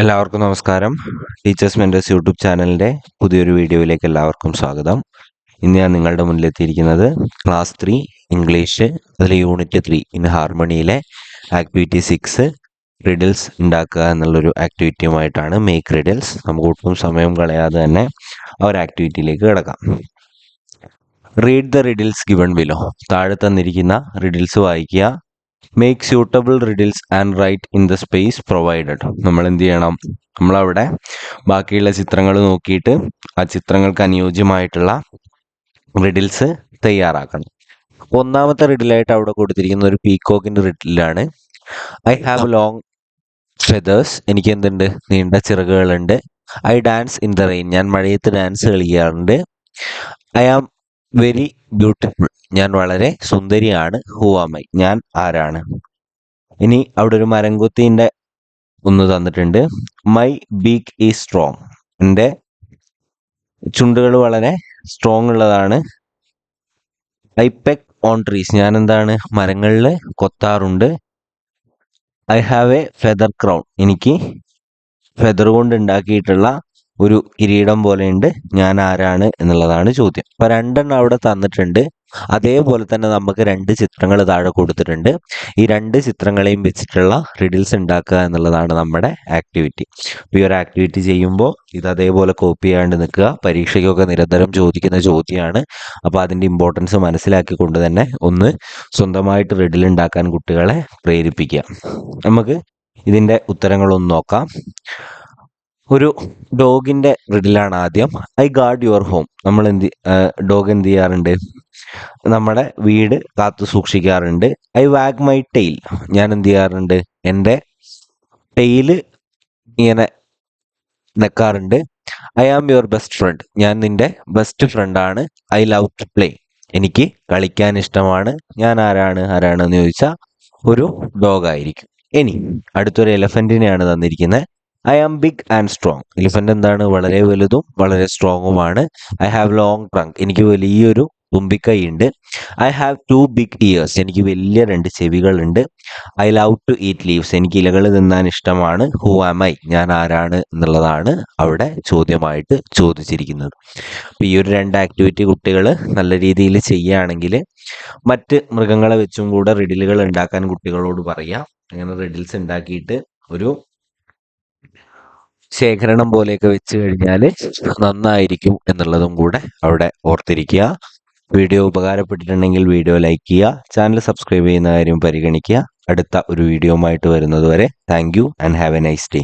എല്ലാവർക്കും നമസ്കാരം. Teachers mentors YouTube ചാനലിൻ്റെ പുതിയൊരു വീഡിയോയിലേക്ക് എല്ലാവർക്കും സ്വാഗതം. ഇന്ന് ഞാൻ നിങ്ങളുടെ മുന്നിലെത്തിയിരിക്കുന്നത് ക്ലാസ് 3 ഇംഗ്ലീഷ് അതിൽ യൂണിറ്റ് 3 ഇൻ ഹാർമണിയിലെ ആക്ടിവിറ്റി 6 റിഡിൽസ് ഉണ്ടാക്കുക എന്നുള്ളൊരു ആക്ടിവിറ്റിയുമായിട്ടാണ്. Make riddles. നമുക്ക് ഒട്ടും സമയം കളയാതെ തന്നെ ആ ഒരു ആക്ടിവിറ്റിയിലേക്ക് കിടക്കാം. Read the riddles given below. താഴെ തന്നിരിക്കുന്ന റിഡിൽസ് വായിക്കുക. Make suitable riddles and write in the space provided. നമ്മൾ എന്ത് ചെയ്യണം? നമ്മളവിടെ ബാക്കിയുള്ള ചിത്രങ്ങൾ നോക്കിയിട്ട് ആ ചിത്രങ്ങൾക്ക് അനുയോജ്യമായിട്ടുള്ള റിഡിൽസ് തയ്യാറാക്കണം. ഒന്നാമത്തെ റിഡിലായിട്ട് അവിടെ കൊടുത്തിരിക്കുന്ന ഒരു പീകോക്കിന്റെ റിഡിലാണ്. I have long feathers. എനിക്ക് എന്തുണ്ട്? നീണ്ട ചിറകുകളുണ്ട്. I dance in the rain. ഞാൻ മഴയത്ത് ഡാൻസ് കളിക്കാറുണ്ട്. I am very beautiful. ഞാൻ വളരെ സുന്ദരിയാണ്. Who am I? ഞാൻ ആരാണ്? ഇനി അവിടെ ഒരു മരംകൊത്തിന്റെ ഒന്ന് തന്നിട്ടുണ്ട്. My beak is strong. എൻ്റെ ചുണ്ടുകൾ വളരെ സ്ട്രോങ് ഉള്ളതാണ്. I peck on trees. ഞാൻ എന്താണ്? മരങ്ങളിൽ കൊത്താറുണ്ട്. I have a feather crown. എനിക്ക് ഫെദർ കൊണ്ട് ഉണ്ടാക്കിയിട്ടുള്ള ഒരു കിരീടം പോലെയുണ്ട്. ഞാൻ ആരാണ് എന്നുള്ളതാണ് ചോദ്യം. അപ്പൊ രണ്ടെണ്ണം അവിടെ തന്നിട്ടുണ്ട്. അതേപോലെ തന്നെ നമുക്ക് രണ്ട് ചിത്രങ്ങൾ താഴെ കൊടുത്തിട്ടുണ്ട്. ഈ രണ്ട് ചിത്രങ്ങളെയും വെച്ചിട്ടുള്ള റിഡിൽസ് ഉണ്ടാക്കുക എന്നുള്ളതാണ് നമ്മുടെ ആക്ടിവിറ്റി. ഈ ഒരു ആക്ടിവിറ്റി ചെയ്യുമ്പോൾ ഇത് അതേപോലെ കോപ്പി ചെയ്യാണ്ട് നിൽക്കുക. പരീക്ഷയ്ക്കൊക്കെ നിരന്തരം ചോദിക്കുന്ന ചോദ്യമാണ്. അപ്പോൾ അതിൻ്റെ ഇമ്പോർട്ടൻസ് മനസ്സിലാക്കിക്കൊണ്ട് തന്നെ ഒന്ന് സ്വന്തമായിട്ട് റിഡിൽ ഉണ്ടാക്കാൻ കുട്ടികളെ പ്രേരിപ്പിക്കുക. നമുക്ക് ഇതിൻ്റെ ഉത്തരങ്ങളൊന്ന് നോക്കാം. ഒരു ഡോഗിന്റെ റിഡിലാണ് ആദ്യം. I guard your home. നമ്മൾ ഡോഗ് എന്ത് ചെയ്യാറുണ്ട്? നമ്മുടെ വീട് കാത്തു സൂക്ഷിക്കാറുണ്ട്. I wag my tail. ഞാൻ എന്ത് ചെയ്യാറുണ്ട്? എൻ്റെ ടെയില് ഇങ്ങനെ നെക്കാറുണ്ട്. I am your best friend. ഞാൻ നിന്റെ ബെസ്റ്റ് ഫ്രണ്ടാണ്. I love to play. എനിക്ക് കളിക്കാൻ ഇഷ്ടമാണ്. ഞാൻ ആരാണെന്ന് ചോദിച്ചാൽ ഒരു ഡോഗായിരിക്കും. ഇനി അടുത്തൊരു എലഫന്റിനെയാണ് തന്നിരിക്കുന്നത്. I am big and strong. Elephant എന്താണ്? വളരെ വലുതും വളരെ സ്ട്രോങ്ങുമാണ്. I have long trunk. എനിക്ക് വലിയൊരു തുമ്പിക്കൈ ഉണ്ട്. I have 2 big ears. എനിക്ക് വലിയ 2 ചെവികളുണ്ട്. I love to eat leaves. എനിക്ക് ഇലകൾ തിന്നാൻ ഇഷ്ടമാണ്. Who am I? ഞാൻ ആരാണ് എന്നുള്ളതാണ് അവിടെ ചോദ്യമായിട്ട് ചോദിച്ചിരിക്കുന്നത്. അപ്പോൾ ഈ ഒരു 2 ആക്ടിവിറ്റി കുട്ടികൾ നല്ല രീതിയിൽ ചെയ്യുകയാണെങ്കിൽ മറ്റ് മൃഗങ്ങളെ വെച്ചും കൂടെ റിഡിലുകൾ ഉണ്ടാക്കാൻ കുട്ടികളോട് പറയാം. അങ്ങനെ റിഡിൽസ് ഉണ്ടാക്കിയിട്ട് ഒരു ശേഖരണം പോലെയൊക്കെ വെച്ച് കഴിഞ്ഞാൽ നന്നായിരിക്കും എന്നുള്ളതും കൂടെ അവിടെ ഓർത്തിരിക്കുക. വീഡിയോ ഉപകാരപ്പെട്ടിട്ടുണ്ടെങ്കിൽ വീഡിയോ ലൈക്ക് ചെയ്യുക. ചാനൽ സബ്സ്ക്രൈബ് ചെയ്യുന്ന കാര്യം പരിഗണിക്കുക. അടുത്ത ഒരു വീഡിയോയുമായിട്ട് വരുന്നത് വരെ thank you and have A nice day.